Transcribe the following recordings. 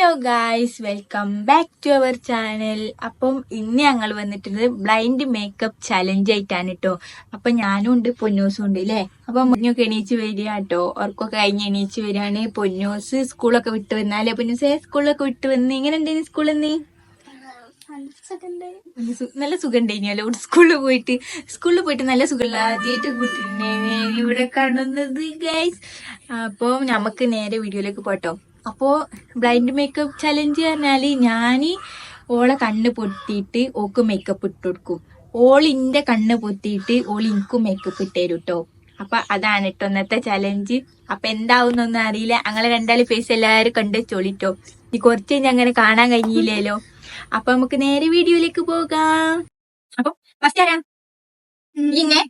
Hello guys, welcome back to our channel. അപ്പം ഇന്ന് ഞങ്ങൾ വന്നിട്ടുള്ളത് ബ്ലൈൻഡ് മേക്കപ്പ് ചലഞ്ച് ആയിട്ടാണ് കേട്ടോ. അപ്പൊ ഞാനും ഉണ്ട്, പൊന്നൂസും ഉണ്ട് അല്ലേ. അപ്പൊ മുന്നൊക്കെ എണീച്ച് വരിക കേട്ടോ. ഉറക്കൊക്കെ കഴിഞ്ഞ് എണീച്ച് വരികയാണ്. പൊന്നൂസ് സ്കൂളൊക്കെ വിട്ട് വന്നാലേ. പൊന്നൂസേ സ്കൂളിലൊക്കെ വിട്ട് വന്ന് എങ്ങനെ ഉണ്ടായിരുന്നു സ്കൂളിൽ നിന്ന്? നല്ല സുഖം ഉണ്ടായിനല്ലോ സ്കൂളിൽ പോയിട്ട് നല്ല സുഖമുള്ള ആദ്യമായിട്ട് കുട്ടിനെ ഇവിടെ കാണുന്നത് ഗൈസ്. അപ്പൊ നമുക്ക് നേരെ വീഡിയോയിലേക്ക് പോട്ടോ. അപ്പോ ബ്ലൈൻഡ് മേക്കപ്പ് ചലഞ്ച് പറഞ്ഞാല് ഞാന് ഓളെ കണ്ണ് പൊത്തിയിട്ട് ഓക്ക് മേക്കപ്പ് ഇട്ട് കൊടുക്കും. ഓളിന്റെ കണ്ണ് പൊത്തിയിട്ട് ഓള് എനിക്കും മേക്കപ്പ് ഇട്ട് തരും കേട്ടോ. അപ്പൊ അതാണ് കേട്ടോ ഇന്നത്തെ ചലഞ്ച്. അപ്പൊ എന്താവുന്നൊന്നും അറിയില്ല. ഞങ്ങളെ രണ്ടാളും ഫേസ് എല്ലാരും കണ്ട് ചൊളിട്ടോ. ഈ കുറച്ച് കഴിഞ്ഞ് അങ്ങനെ കാണാൻ കഴിഞ്ഞില്ലല്ലോ. അപ്പൊ നമുക്ക് നേരെ വീഡിയോയിലേക്ക് പോകാം. അപ്പൊ ഫസ്റ്റ് ആരാ? പിന്നെ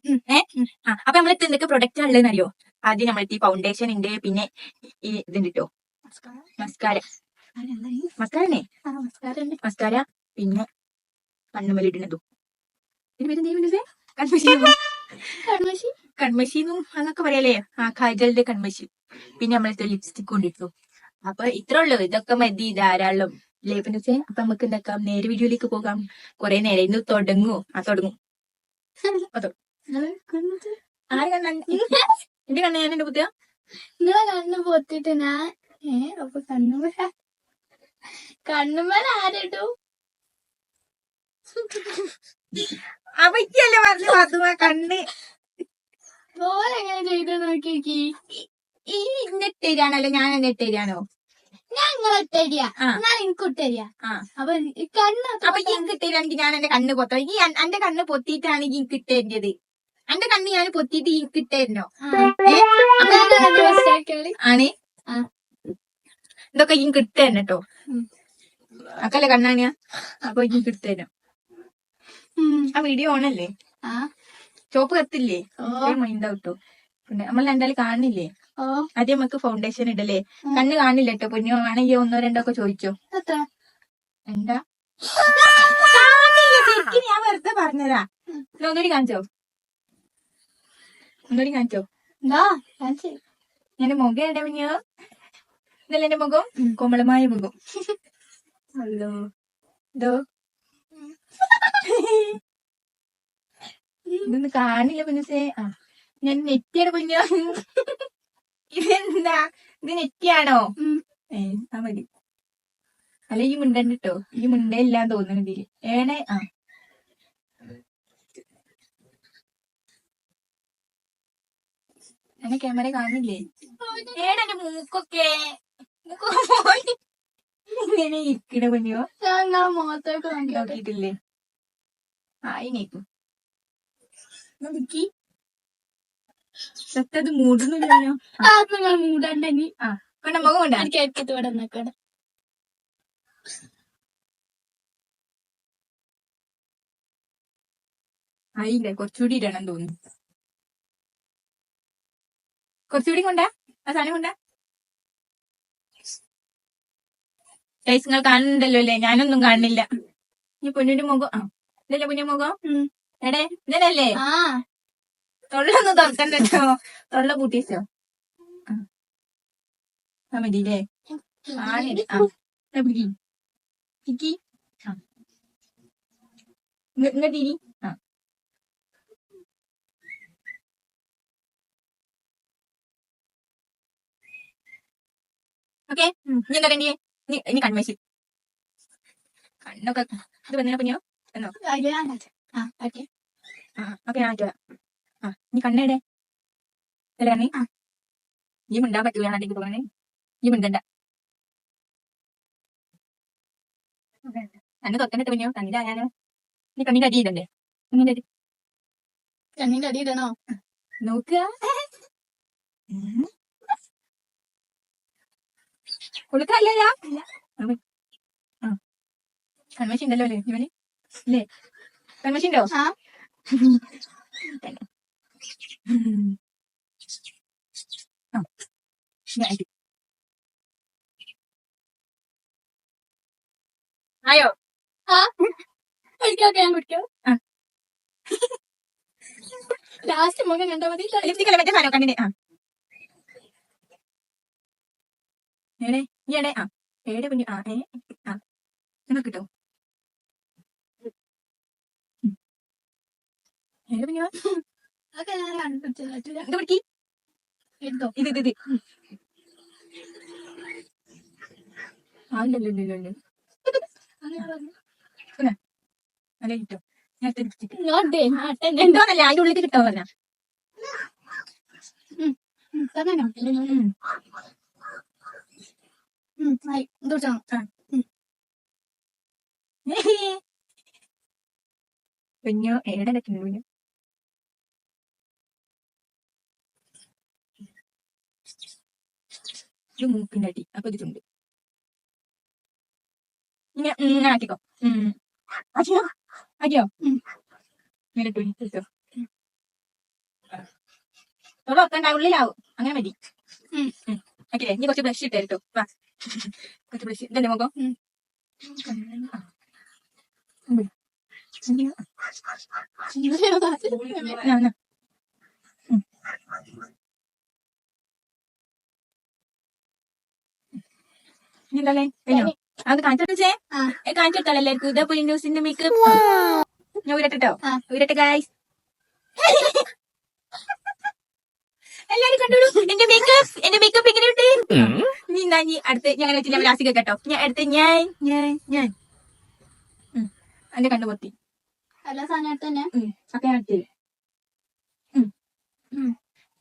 അപ്പൊ നമ്മളെ എന്തൊക്കെ പ്രൊഡക്റ്റ് ഉള്ളതെന്ന് അറിയോ? ആദ്യം നമ്മളെ ഈ ഫൗണ്ടേഷൻ ഉണ്ട്, പിന്നെ ഈ ഇതുണ്ട് കേട്ടോ, മസ്കാര, പിന്നെ കണ്ണുമലിടുന്നതും, കൺമശിന്നും അതൊക്കെ പറയാലേ. കാജലിന്റെ കൺമശി, പിന്നെ നമ്മളെ ലിപ്സ്റ്റിക് കൊണ്ടിട്ടു. അപ്പൊ ഇത്രേ ഉള്ളൂ, ഇതൊക്കെ മതി ധാരാളം ലേപ്പനസേ. അപ്പൊ നമുക്ക് എന്താക്കാം, നേരെ വീഡിയോയിലേക്ക് പോകാം. കൊറേ നേരം ഇന്ന് തുടങ്ങും. ആര് കണ്ണ എന്റെ കണ്ണ് ഞാൻ എന്റെ കുത്തിയ നിങ്ങളെ കണ്ണ് പൊത്തിട്ട് ഞാൻ അപ്പൊ കണ്ണുമല ആരിട്ടു അവയ്ക്കല്ലേ പറഞ്ഞു അതുമാ കണ്ണ് എങ്ങനെ ചെയ്ത് നോക്കി. ഈ നെട്ടേരിയാണല്ലോ, ഞാൻ നെട്ടേരിയാണോ? ഞാൻ നിങ്ങളെ ഇട്ടരിയ ഞാൻ എനിക്ക് ഇട്ടരിയ. അപ്പൊ കണ്ണ് അപ്പൊ ഈ കിട്ടേരാണെങ്കിൽ ഞാൻ എന്റെ കണ്ണ് പൊത്ത. ഈ എന്റെ കണ്ണ് പൊത്തിയിട്ടാണ് ഈ കിട്ടേണ്ടത്. എന്റെ കണ്ണ് ഞാൻ പൊത്തിയിട്ട് ഈ കിട്ടേരണോ? ആണ് ഇതൊക്കെ ഈ കിട്ടേന്നെ കേട്ടോ. അക്കല്ലേ കണ്ണാണിയാ. അപ്പൊ ഈ കിട്ടേനോ. ആ വീഡിയോ ഓണല്ലേ? ചോപ്പ് കത്തില്ലേ? മൈൻഡാവും കേട്ടോ. പിന്നെ നമ്മൾ രണ്ടാളും കാണില്ലേ? ആദ്യം നമുക്ക് ഫൗണ്ടേഷൻ ഇടല്ലേ. കണ്ണ് കാണില്ല കേട്ടോ. പൊന്നു ആണെങ്കിൽ ഒന്നോ രണ്ടോ ഒക്കെ ചോദിച്ചോ. എന്താ ഞാൻ വെറുതെ പറഞ്ഞതാ. ഒന്നുകൂടി കാണിച്ചോ, ഒന്നുകൂടി കാണിച്ചോ. എന്റെ മുഖം എവിടെ പിന്നെയോ? ഇതല്ല എന്റെ മുഖം, കോമളമായ മുഖം. ഹലോ ഇതോ ഇതൊന്നും കാണില്ല കുഞ്ഞുസേ. ഞാൻ നെറ്റിയാണ് കുഞ്ഞോ. ഇതെന്താ, ഇത് നെറ്റിയാണോ? ആ മതി. അല്ല ഈ മുണ്ടണ്ട് കേട്ടോ. ഈ മുണ്ടേ ഇല്ലാന്ന് തോന്നുന്നു ഇതില്. ഏണേ എന്നെ ക്യാമറ കാണില്ലേ? ഏടെ മൂക്കൊക്കെ പോയി ഇങ്ങനെ ഇരിക്കണ കുഞ്ഞോ. മുഖത്തേക്ക് നോക്കിട്ടില്ലേ? ഇനിക്കും സത്തത് മൂടുന്നില്ലല്ലോ. നിങ്ങൾ മൂടണ്ട നീ. കൊണ്ട മുഖം കൊണ്ടാ കേക്കത്ത് ഇവിടെ നിക്കട. ആയില്ലേ, കുറച്ചുകൂടി ഇടണം തോന്നുന്നു. കുറച്ചുകൂടി കൊണ്ടാ ആ സാധനം കൊണ്ടാ. ഗൈസ് നിങ്ങൾ കാണുന്നുണ്ടല്ലോ അല്ലേ? ഞാനൊന്നും കാണുന്നില്ല. ഈ പൊന്നിന്റെ മുഖം ഇതല്ലേ പൊന്നിന്റെ മുഖം? എടേ ഇതല്ലേ? തൊള്ളൊന്നും തുറക്കണ്ടോ? തൊള്ള പൂട്ടിച്ചോ? മതില്ലേ? ഇങ്ങോട്ടിരി. ഓക്കെ, ഇനി എന്താ വേണ്ടിയേ? ഇനി കൺമശി കണ്ണൊക്കെ ഇത് വന്നില്ല കുഞ്ഞോ എന്നോ. ഓക്കെ ഞാൻ മാറ്റുക. നീ കണ്ണേടെ അല്ലേ കണ്ണി? ഈ മിണ്ടാൻ പറ്റൂല എനിക്ക് തോന്നണേ. ഈ മിണ്ടണ്ട. കണ്ണ് തൊക്കണ്ടിട്ട് കുഞ്ഞോ. കണ്ണിന്റെ ആയാലോ? നീ കണ്ണിന്റെ അടി ഇടണ്ടേ? കണ്ണിന്റെ അടി ഇടണോ? നോക്കുക. കൊടുക്കല്ലേ? കൺമശി ഉണ്ടല്ലോ അല്ലേ ഇവന്? അല്ലേ കൺമശി ഉണ്ടോ? ആയോ? ഞാൻ കുടിക്കോ? ലാസ്റ്റ് മുഖം കണ്ടാ മതി. ലിപ്സ്റ്റിക് അല്ലേ മറ്റേ സാധനം കണ്ണിന്? എടേ ഈ എടേ ഏടെ കുഞ്ഞു നിങ്ങൾക്ക് കിട്ടോ ഏടെ കുഞ്ഞു അതൊക്കെ ഞാൻ കണ്ടുപിടിച്ചില്ല ഇത് പിടിക്കി എന്തോ ഇത് അല്ലല്ലോ അല്ല കിട്ടോ ഞാൻ എന്തോന്നല്ല അതിന്റെ ഉള്ളിൽ കിട്ടോ പറഞ്ഞ കുഞ്ഞു ഏടെ കുഞ്ഞു ഇത് മൂക്കിന്റെ അടി അപ്പൊ ഇത് ചുണ്ട് ഇങ്ങനെ ആക്കിക്കോ അയ്യോ അയ്യോ ഇങ്ങനെ കിട്ടോ തുറക്കണ്ട ഉള്ളിലാവും അങ്ങനെ മതി ഓക്കെ നീ കുറച്ച് ബ്രഷ് ഇട്ടോ വാ കുറച്ച് ബ്രഷ് ഇതല്ലേ മുഖം ഇതല്ലേ കഴിഞ്ഞോ അത് കാണിച്ചേ കാണിച്ചു കൊടുത്താലോ എല്ലാവർക്കും ഇതാ ന്യൂസിന്റെ മേക്കപ്പ് ഞാൻ ഉരട്ടോ ഉരട്ടെ ഗായ്സ് എല്ലാരും കണ്ടോളൂ എന്റെ മേക്കപ്പ് എങ്ങനെയുണ്ട് നീ അടുത്ത് ഞാൻ വെച്ചില്ല ലാസിക കേട്ടോ ഞാൻ അടുത്ത് ഞാൻ എന്റെ കണ്ടു പൊത്തി എല്ലാ സാധനം തന്നെ ഒക്കെ ഞാൻ അടുത്തത്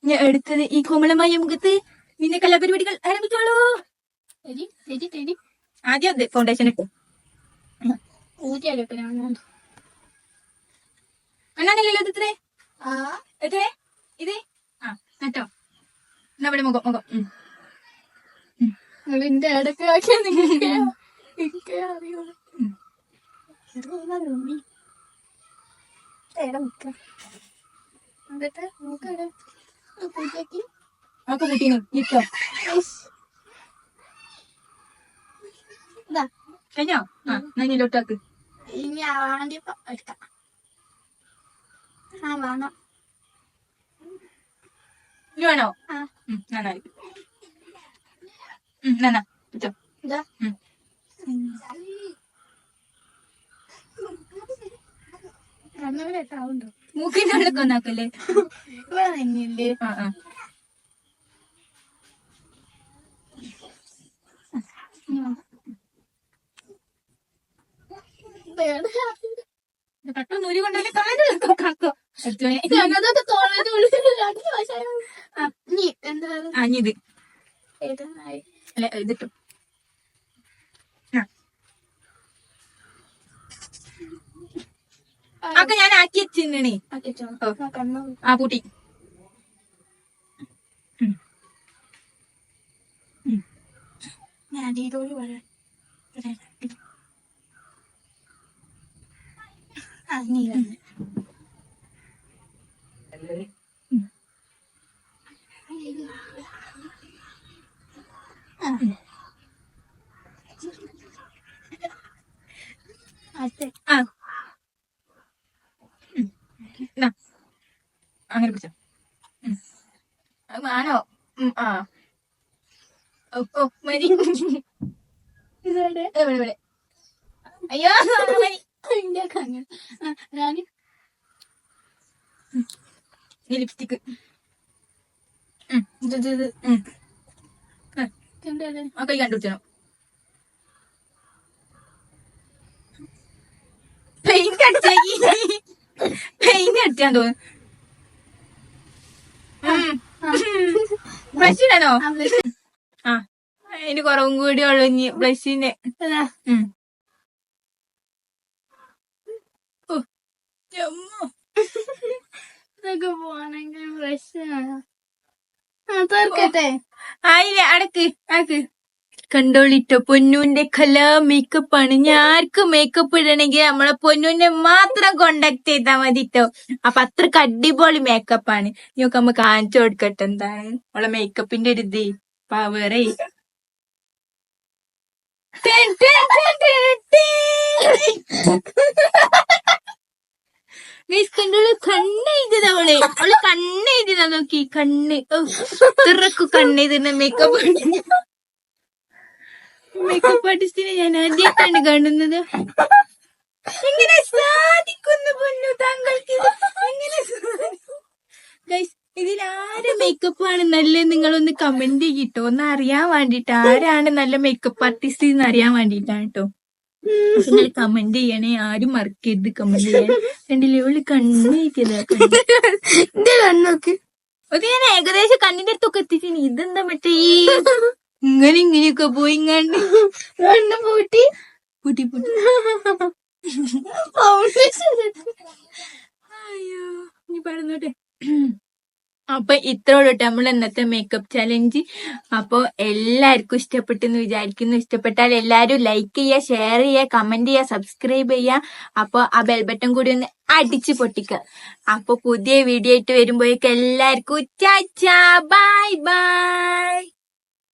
ഞാൻ എടുത്തത് ഈ കോമളമായ മുഖത്ത് നിന്റെ കലാപരിപാടികൾ ആരംഭിച്ചോളൂ ആദ്യം അത് ഫൗണ്ടേഷൻ ഇട്ടു അണ്ണാണല്ലോ ഇത് എത്രേ ഇത് കേട്ടോ നമ്മുടെ മുഖം എന്റെ ഇടയ്ക്ക് ആക്കിയാ നിങ്ങൾക്ക് അറിയോ എന്നിട്ട് നോക്കട്ടെ പൂജയ്ക്ക് ഒക്കെ കുട്ടീനെ ഇട്ടോ കഴിഞ്ഞോ നഞ്ഞിലോട്ടാക്ക് ഇനി ആണ്ടി എടുക്കാം വേണം ഇനി വേണോ നന്നായി നന്നാ ഇട്ടോ ഇതാ കണ്ണൂരേട്ടാവുണ്ടോ മൂക്കിന്റെ ഉള്ളിൽ ഒന്നാക്കല്ലേ ഇവിടെ തന്നെയല്ലേ പെട്ടെന്ന് ഊരി കൊണ്ടല്ലേ കാക്കോ ഇത് അല്ല ഇതിട്ടു ഒക്കെ ഞാൻ ആക്കി വെച്ചിരുന്നേ ആ പൂട്ടി ഞാൻ ഇതോട് പറയാം നീ അങ്ങനെ പിടിച്ചോ ആണോ ഓ മതി ഇവിടെ അയ്യോ മതി ലിപ്സ്റ്റിക്ക് ഒക്കെ കണ്ടുപിടിച്ചോ പെയിന്റ് അടിച്ചാൻ തോന്നുന്നു ബ്രഷിനാണോ അതിന് കുറവും കൂടി ഉള്ളു ഇനി ബ്രഷിന്റെ ഇതൊക്കെ പോവാണെങ്കിൽ ബ്രഷ് തീർക്കട്ടെ ആയില്ലേ അടക്ക് കണ്ടോളിട്ടോ പൊന്നൂന്റെ കലാ മേക്കപ്പ് ആണ് ഞാൻ ആർക്കും മേക്കപ്പ് ഇടണമെങ്കിൽ നമ്മളെ പൊന്നൂനെ മാത്രം കോണ്ടാക്ട് ചെയ്താൽ മതിട്ടോ അപ്പൊ അത്രക്ക് അടിപൊളി മേക്കപ്പ് ആണ് ഇതൊക്കെ നമ്മ കാണിച്ചു കൊടുക്കട്ടെ എന്താണ് അവളെ മേക്കപ്പിന്റെ ഒരു ഇത് പവറേ കണ്ടോളൂ കണ്ണെഴുതിയത് അവള് കണ്ണെഴുതിയതാ നോക്കി കണ്ണ് ഇത്രക്കു കണ്ണെഴുതുന്ന മേക്കപ്പ് മേക്കപ്പ് ആർട്ടിസ്റ്റിനെ ഞാൻ ആദ്യമായിട്ടാണ് കാണുന്നത്. എങ്ങനെ സാധിക്കുന്നു പൊന്നു താങ്കൾക്ക് ഇത്? എങ്ങനെ ഗൈസ്, ഇതിലാരെ മേക്കപ്പ് ആണ് നല്ലത്? നിങ്ങളൊന്ന് കമന്റ് ചെയ്തിട്ടോ, ഒന്ന് അറിയാൻ വേണ്ടിട്ട്. ആരാണ് നല്ല മേക്കപ്പ് ആർട്ടിസ്റ്റ് എന്ന് അറിയാൻ വേണ്ടിട്ടാണ് കേട്ടോ. നിങ്ങൾ കമന്റ് ചെയ്യണേ, ആരും മറക്കരുത് കമന്റ് ചെയ്യാൻ. കണ്ടില്ലേ ഓള് കണ്ണേറ്റതാ. കണ്ണൊക്കെ അത് ഞാൻ ഏകദേശം കണ്ണിന്റെ അടുത്തൊക്കെ എത്തിച്ചിന്. ഇതെന്താ മറ്റേ ഈ ഇങ്ങനെയൊക്കെ പോയി ഇങ്ങാണ്ട് കണ്ണ് പൂട്ടി പൂട്ടി പൂട്ടി. അയ്യോ, നീ പറഞ്ഞോട്ടെ. അപ്പൊ ഇത്രയോടെ നമ്മൾ ഇന്നത്തെ മേക്കപ്പ് ചലഞ്ച്. അപ്പൊ എല്ലാവർക്കും ഇഷ്ടപ്പെട്ടെന്ന് വിചാരിക്കുന്നു. ഇഷ്ടപ്പെട്ടാൽ എല്ലാരും ലൈക്ക് ചെയ്യുക, ഷെയർ ചെയ്യുക, കമന്റ് ചെയ്യുക, സബ്സ്ക്രൈബ് ചെയ്യുക. അപ്പൊ ആ ബെൽ ബട്ടൺ കൂടി ഒന്ന് അടിച്ചു പൊട്ടിക്കുക. അപ്പൊ പുതിയ വീഡിയോ ആയിട്ട് വരുമ്പോഴേക്കും എല്ലാവർക്കും ചാച്ചാ ബൈ ബൈ.